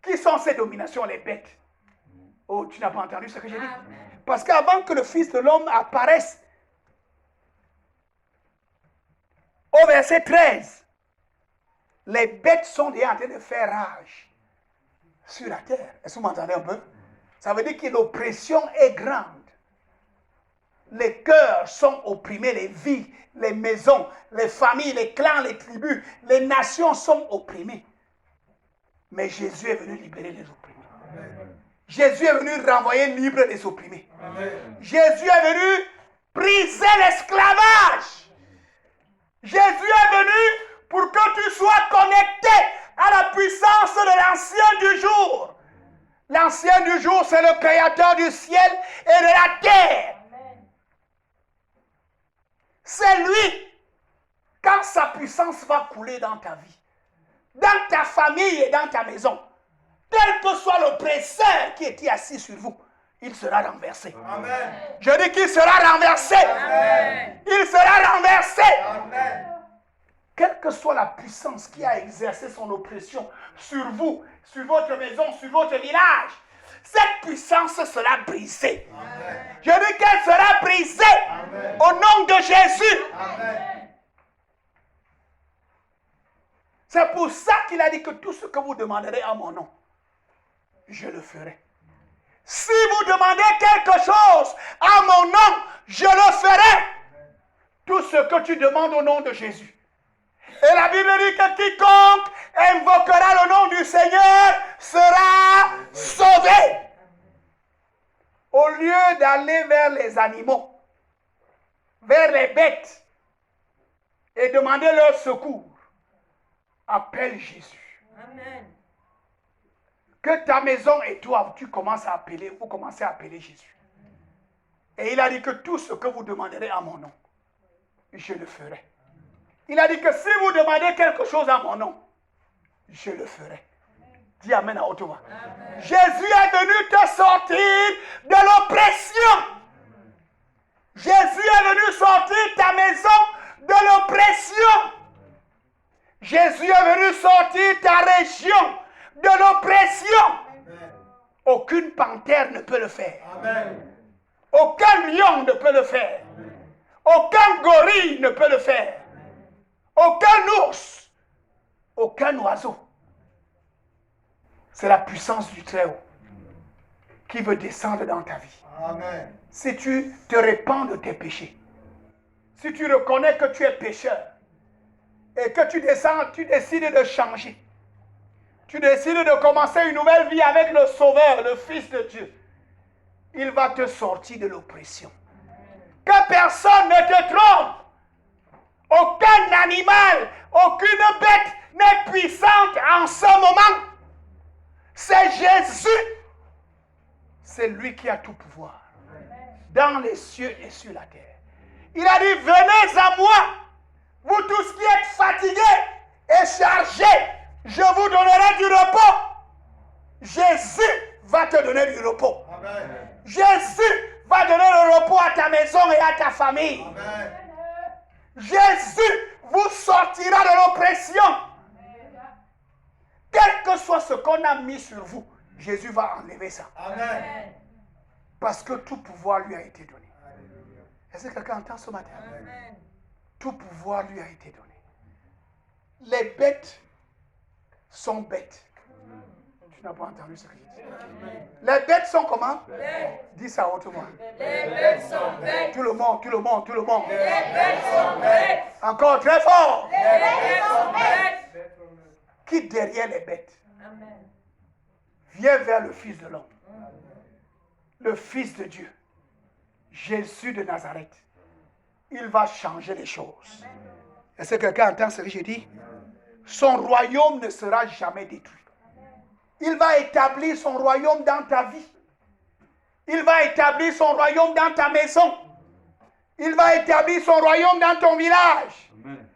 Qui sont ces dominations? Les bêtes. Oh, tu n'as pas entendu ce que j'ai dit? Parce qu'avant que le Fils de l'homme apparaisse, au verset 13, les bêtes sont déjà en train de faire rage sur la terre. Est-ce que vous m'entendez un peu? Ça veut dire que l'oppression est grande. Les cœurs sont opprimés, les vies, les maisons, les familles, les clans, les tribus, les nations sont opprimées. Mais Jésus est venu libérer les opprimés. Amen. Jésus est venu renvoyer libre les opprimés. Amen. Jésus est venu briser l'esclavage. Jésus est venu pour que tu sois connecté à la puissance de l'ancien du jour. L'ancien du jour, c'est le créateur du ciel et de la terre. Amen. C'est lui, quand sa puissance va couler dans ta vie, dans ta famille et dans ta maison, quel que soit l'oppresseur qui était assis sur vous, il sera renversé. Amen. Je dis qu'il sera renversé. Amen. Il sera renversé. Amen. Quelle que soit la puissance qui a exercé son oppression sur vous, sur votre maison, sur votre village, cette puissance sera brisée. Amen. Je dis qu'elle sera brisée. Amen. Au nom de Jésus. Amen. C'est pour ça qu'il a dit que tout ce que vous demanderez à mon nom, je le ferai. Si vous demandez quelque chose à mon nom, je le ferai. Tout ce que tu demandes au nom de Jésus. Et la Bible dit que quiconque invoquera le nom du Seigneur sera sauvé. Au lieu d'aller vers les animaux, vers les bêtes, et demander leur secours, appelle Jésus. Amen. Que ta maison et toi, vous commencez à appeler Jésus. Et il a dit que tout ce que vous demanderez à mon nom, je le ferai. Il a dit que si vous demandez quelque chose à mon nom, je le ferai. Dis Amen à haute voix. Jésus est venu te sortir de l'oppression. Jésus est venu sortir ta maison de l'oppression. Jésus est venu sortir ta région de l'oppression. Aucune panthère ne peut le faire. Amen. Aucun lion ne peut le faire. Amen. Aucun gorille ne peut le faire. Aucun ours, aucun oiseau. C'est la puissance du Très-Haut qui veut descendre dans ta vie. Amen. Si tu te répands de tes péchés, si tu reconnais que tu es pécheur et que tu décides de changer, tu décides de commencer une nouvelle vie avec le Sauveur, le Fils de Dieu, il va te sortir de l'oppression. Que personne ne te trompe. Aucun animal, aucune bête n'est puissante en ce moment. C'est Jésus. C'est lui qui a tout pouvoir. Dans les cieux et sur la terre. Il a dit, venez à moi, vous tous qui êtes fatigués et chargés, je vous donnerai du repos. Jésus va te donner du repos. Amen. Jésus va donner le repos à ta maison et à ta famille. Amen. Jésus vous sortira de l'oppression. Quel que soit ce qu'on a mis sur vous, Jésus va enlever ça. Amen. Parce que tout pouvoir lui a été donné. Est-ce que quelqu'un entend ce matin? Amen. Tout pouvoir lui a été donné. Les bêtes sont bêtes. Tu n'as pas entendu ce que je dis? Les bêtes sont comment? Dis ça autrement. Les bêtes sont bêtes. Tout le monde, tout le monde, tout le monde. Les bêtes sont bêtes. Encore très fort. Les bêtes sont bêtes. Quitte derrière les bêtes. Amen. Viens vers le Fils de l'homme. Le Fils de Dieu. Jésus de Nazareth. Il va changer les choses. Est-ce que quelqu'un entend ce que je dis? Son royaume ne sera jamais détruit. Il va établir son royaume dans ta vie. Il va établir son royaume dans ta maison. Il va établir son royaume dans ton village. Amen.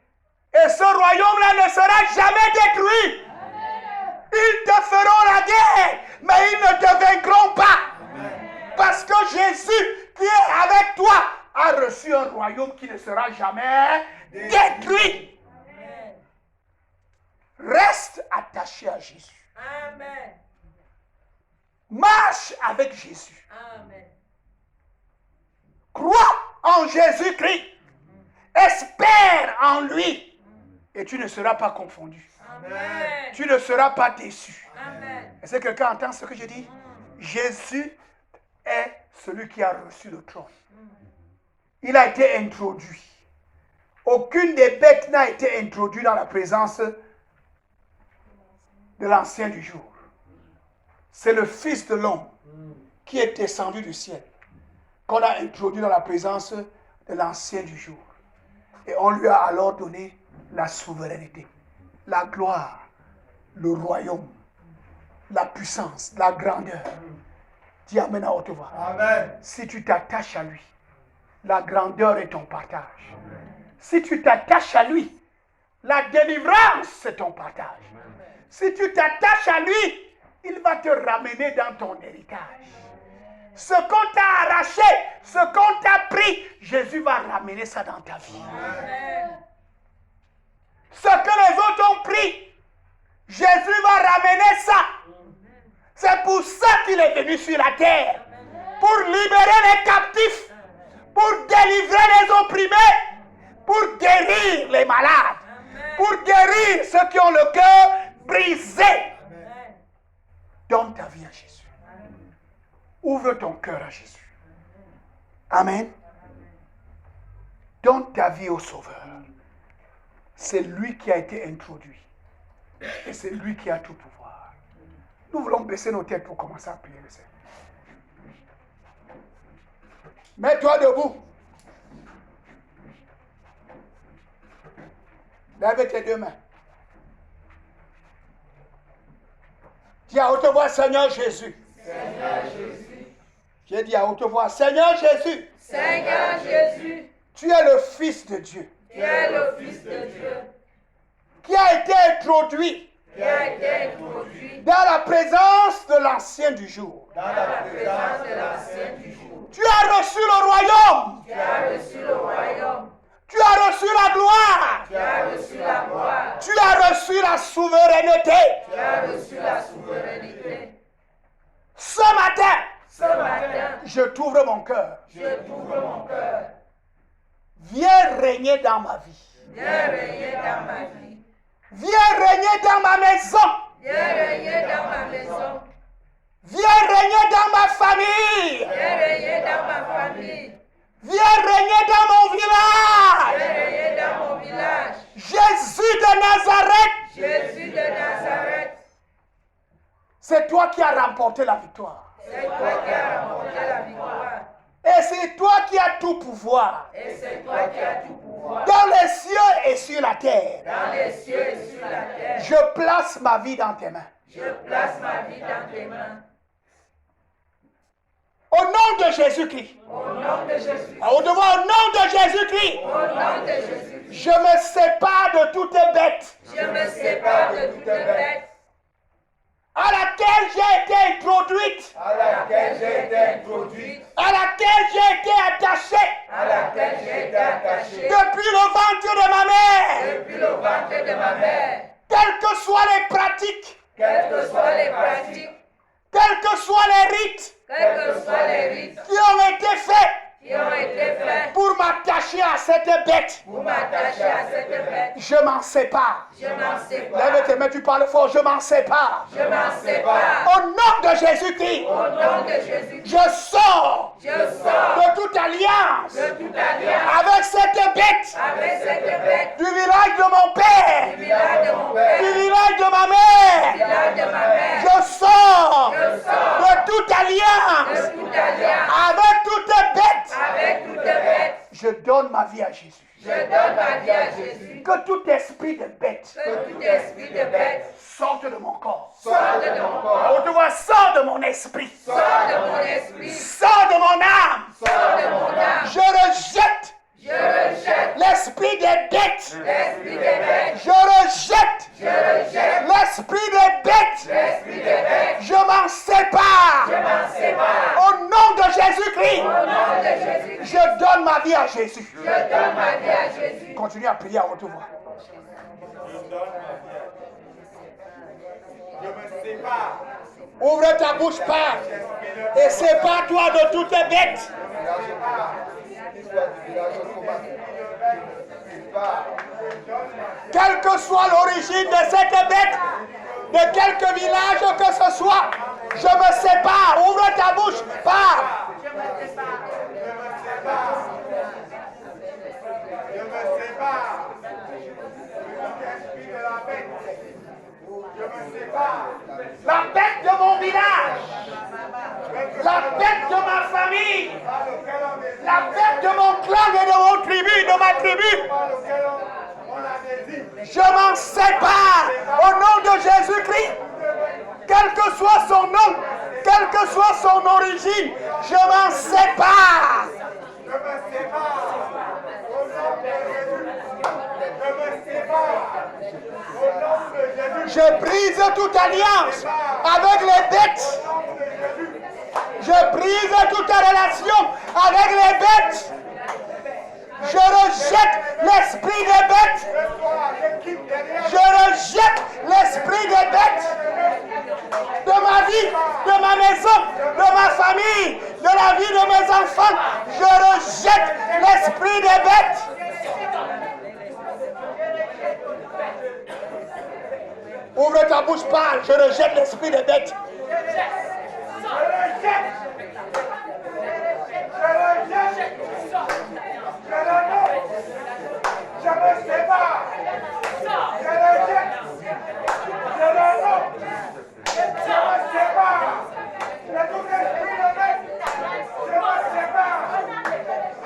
Et ce royaume-là ne sera jamais détruit. Amen. Ils te feront la guerre, mais ils ne te vaincront pas. Amen. Parce que Jésus qui est avec toi a reçu un royaume qui ne sera jamais détruit. Reste attaché à Jésus. Amen. Marche avec Jésus. Amen. Crois en Jésus-Christ. Espère en lui. Et tu ne seras pas confondu. Amen. Tu ne seras pas déçu. Amen. Est-ce que quelqu'un entend ce que je dis? Jésus est celui qui a reçu le trône. Il a été introduit. Aucune des bêtes n'a été introduite dans la présence de l'ancien du jour. C'est le Fils de l'homme qui est descendu du ciel, qu'on a introduit dans la présence de l'ancien du jour. Et on lui a alors donné la souveraineté, la gloire, le royaume, la puissance, la grandeur. Dis Amen à haute voix. Amen. Si tu t'attaches à lui, la grandeur est ton partage. Si tu t'attaches à lui, la délivrance c'est ton partage. Si tu t'attaches à lui, il va te ramener dans ton héritage. Ce qu'on t'a arraché, ce qu'on t'a pris, Jésus va ramener ça dans ta vie. Amen. Ce que les autres ont pris, Jésus va ramener ça. C'est pour ça qu'il est venu sur la terre. Pour libérer les captifs, pour délivrer les opprimés, pour guérir les malades, pour guérir ceux qui ont le cœur brisé. Donne ta vie à Jésus. Ouvre ton cœur à Jésus. Amen. Donne ta vie au Sauveur. C'est lui qui a été introduit. Et c'est lui qui a tout pouvoir. Nous voulons baisser nos têtes pour commencer à prier le Seigneur. Mets-toi debout. Lève tes deux mains. Dis à haute voix, Seigneur Jésus. Seigneur Jésus. J'ai dit à haute voix, Seigneur Jésus. Seigneur Jésus. Tu es le Fils de Dieu. Tu es le Fils de Dieu. Qui a été introduit Qui a été introduit dans la présence de l'ancien du jour. Dans dans la présence de l'ancien du jour. Tu as reçu le royaume. Tu as reçu le royaume. Tu as reçu la gloire. Tu as reçu la gloire. Tu as reçu la souveraineté. Tu as reçu la souveraineté. Ce matin, Ce matin, je t'ouvre mon cœur. je t'ouvre mon cœur. Viens régner dans ma vie. Viens régner dans ma vie. Viens régner dans ma maison. Viens régner dans ma maison. Viens régner dans ma famille. Viens régner dans ma famille. Viens régner dans mon village. Viens régner dans mon village. Jésus de Nazareth, Jésus de Nazareth, c'est toi qui as remporté la victoire. c'est toi qui as remporté la victoire. Et c'est toi qui as tout pouvoir. Et c'est toi qui as tout pouvoir. Dans les cieux et sur la terre. Dans les cieux et sur la terre. Je place ma vie dans tes mains. Je place ma vie dans tes mains. Au nom de Jésus-Christ. Au nom de Jésus. Au nom de Jésus-Christ. Au nom de Jésus. Je me sépare de toute bête Je me sépare de toute bête à laquelle j'ai été introduite, à laquelle j'ai été introduit, à laquelle j'ai été attachée à laquelle j'ai été attaché, depuis le ventre de ma mère. depuis le ventre de ma mère. Quelles que soient les pratiques, Quelles que soient les pratiques, quels que soient les rites quels que soient les rites qui ont été faits qui ont été faits pour m'attacher à cette bête, pour m'attacher à cette bête, je m'en sépare. je m'en sépare. Lève tes mains, tu parles fort, je m'en sépare. Je m'en sépare. Au nom de Jésus-Christ, Au nom de Jésus, je sors je sors de toute alliance de toute alliance avec cette bête avec cette bête du village de mon père, du village de mon père, du village de ma du mère. village de ma mère. Je sors Je sors de toute alliance de toute alliance avec toute bête. avec toute bête. Je donne ma vie à Jésus. Je donne ma vie à Jésus. Que tout esprit de bête Que tout esprit de bête sorte de mon corps. sorte de mon corps, On te voit, sors de mon esprit. sorte de mon esprit, Sors de mon âme. sorte de mon âme. Je rejette Je rejette l'esprit des bêtes. l'esprit des bêtes. Je rejette Je rejette l'esprit des bêtes. l'esprit des bêtes. Je m'en sépare. Je m'en sépare. Au nom de Jésus-Christ, Au nom de Jésus, je donne ma vie à Jésus. Je donne ma vie à Jésus. Continue à prier à haute voix. Je me sépare. Ouvre ta bouche, parle. Et sépare-toi de toutes les bêtes. Quelle que soit l'origine de cette bête, de quelque village que ce soit, je me sépare. Ouvre ta bouche, parle. Je me sépare. Je me sépare. L'esprit de la bête. Je me sépare. La bête de mon village, la bête de ma famille, la bête de mon clan et de mon tribu, de ma tribu. Je m'en sépare au nom de Jésus-Christ. Quel que soit son nom, quelle que soit son origine, je m'en sépare. Je me sépare. Au nom de Jésus. Je me sépare. Au nom de Jésus. Je brise toute alliance avec les bêtes. Je brise toute relation avec les bêtes. Je rejette l'esprit des bêtes. Je rejette l'esprit des bêtes de ma vie, de ma maison, de ma famille, de la vie de mes enfants. Je rejette l'esprit des bêtes. Ouvre ta bouche, parle. Je rejette l'esprit des bêtes. Je me sépare. Je rejette. Je le nomme. Je me sépare. De tout esprit de bête. Je me sépare.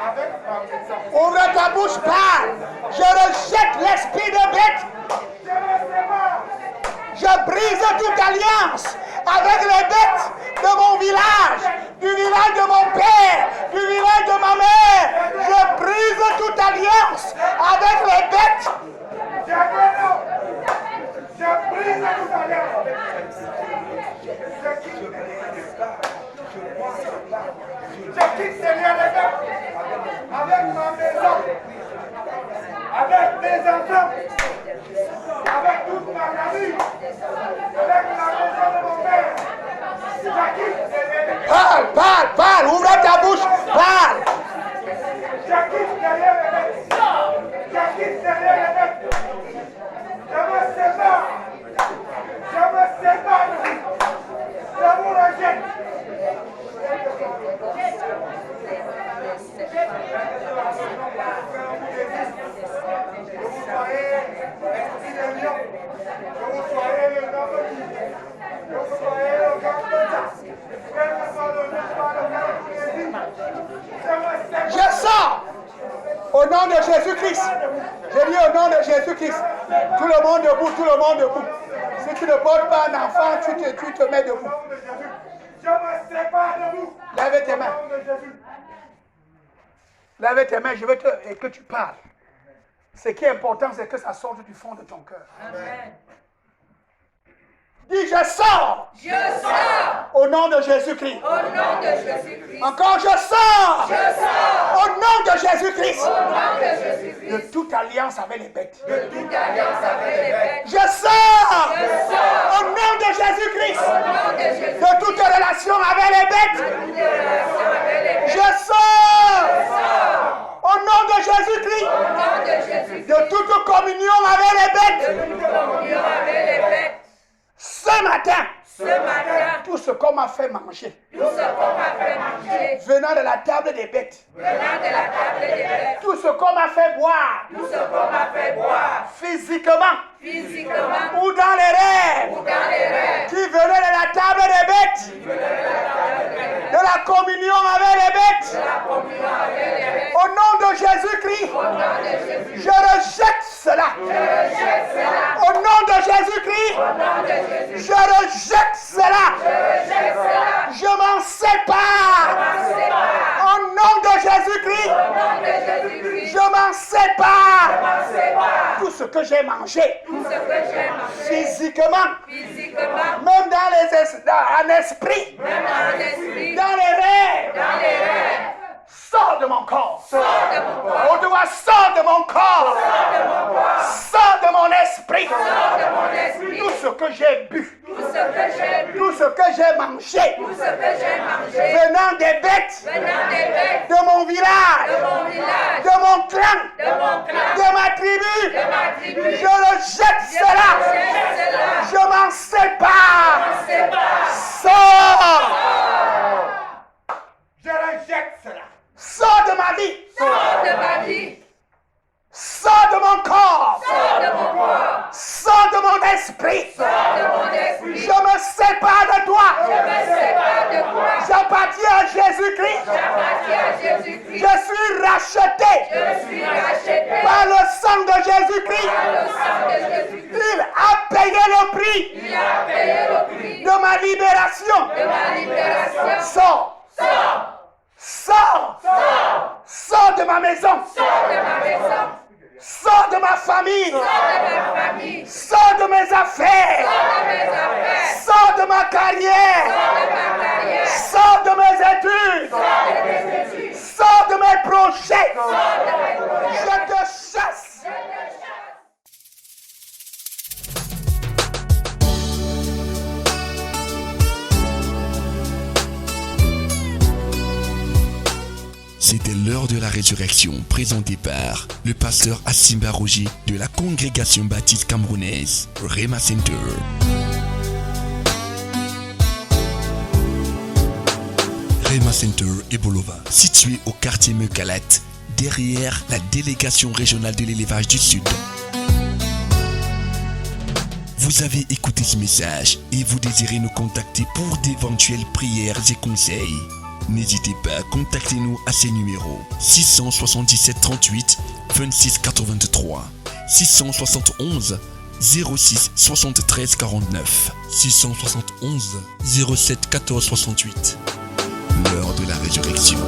Avec ma maison. Ouvre ta bouche, parle. Je rejette l'esprit de bête. Je me sépare. Je brise toute alliance avec les bêtes de mon village, du village de mon père, du village de ma mère. Je brise toute alliance avec les bêtes. Je me nomme. Je brise toute alliance. Je quitte ces liens de bête. Avec ma maison. Avec mes enfants. Avec toute ma famille. Avec la maison de mon père. Je quitte ces liens de bête. Parle, parle, parle. Ouvre ta bouche, parle. Je quitte derrière les bêtes. Je quitte derrière les bêtes. Je me sépare. Je me sépare de vous. Je vous rejette. Que vous soyez esprit de lion. Que vous soyez le homme de Dieu. Que vous soyez le grand soldat. Quel que soit le jugement lequel vous réside. Je me sépare. Je sors au nom de Jésus-Christ. Je dis au nom de Jésus-Christ. Tout le monde debout, tout le monde debout. Si tu ne portes pas un enfant, tu te mets debout. Au nom de Jésus. Je me sépare de vous. Lève tes mains. Au nom de Jésus. Lève tes mains, je veux et que tu parles. Ce qui est important, c'est que ça sorte du fond de ton cœur. Amen. Dis, je sors Je sors au nom de Jésus-Christ. au nom de Jésus-Christ. Encore, je sors Je sors au nom de Jésus-Christ. au nom de Jésus-Christ. De toute alliance avec les bêtes. De toute alliance avec les bêtes. Je sors Je sors au nom de Jésus-Christ. au nom de Jésus-Christ. De toute relation avec les bêtes. Toute relation avec les bêtes. Je sors au nom de Jésus-Christ. Au nom de Jésus-Christ. De toute communion avec les bêtes. De toute communion avec les bêtes. Ce matin, Ce matin, tout ce qu'on m'a fait manger, tout ce qu'on m'a fait manger, venant de la table des bêtes, venant de la table des bêtes, tout ce qu'on m'a fait boire, tout ce qu'on m'a fait boire, physiquement physiquement ou dans les rêves, ou dans les rêves, qui venait de la table des bêtes, de la communion avec les bêtes, la communion avec les bêtes, au nom de Jésus-Christ, au nom de Jésus, je rejette cela. je rejette cela. Au nom de Jésus-Christ, Au nom de Jésus, je rejette cela. je rejette cela. Je m'en sépare. Je m'en sépare. Au nom de Jésus-Christ, Au nom de Jésus-Christ, je m'en sépare. je m'en sépare. Tout ce que j'ai mangé Tout ce que j'ai mangé, physiquement, physiquement, même en esprit, même en esprit, dans les rêves, dans les rêves, Sors de mon corps. Sors de mon corps. Au-delà, sors de mon corps. Sors de mon corps. Sors de mon esprit. Sors de mon esprit. Tout ce que j'ai bu. Tout ce que j'ai bu. Tout ce que j'ai mangé. Tout ce que j'ai mangé. Venant des bêtes. Venant des bêtes. De mon village. De mon village. De mon clan. De mon clan. De ma tribu. De ma tribu. Je le jette cela. Jette cela. Je m'en sépare. Sépare. Sors. Je rejette cela. Sors de ma vie. Sors de ma vie. Sors de mon corps. Sors de mon corps. Sors de mon esprit. Sors de mon esprit. Je me sépare de toi. Je me sépare de toi. J'appartiens à Jésus-Christ. J'appartiens à Jésus-Christ. Je suis racheté Je suis racheté par le sang de Jésus-Christ. par le sang de Jésus-Christ. Il a payé le prix Il a payé le prix de ma libération. de ma libération. Sors. Sors. Sors. Sors. Sors de ma maison. Sors de ma maison. Sors de ma famille. Sors de ma famille. Sors de mes affaires. Sors de mes affaires. Sors de ma carrière. Sors de ma carrière. Sors de mes études. Sors de mes études. Sors de mes projets. Sors de mes projets. Je te chasse. Je te chasse. C'était l'heure de la résurrection présentée par le pasteur Assimba Roger de la congrégation baptiste camerounaise Rema Center. Rema Center Ebolova, situé au quartier Mekalat, derrière la délégation régionale de l'élevage du Sud. Vous avez écouté ce message et vous désirez nous contacter pour d'éventuelles prières et conseils. N'hésitez pas, contactez-nous à ces numéros 677 38 26 83 671 06 73 49 671 07 14 68. L'heure de la résurrection.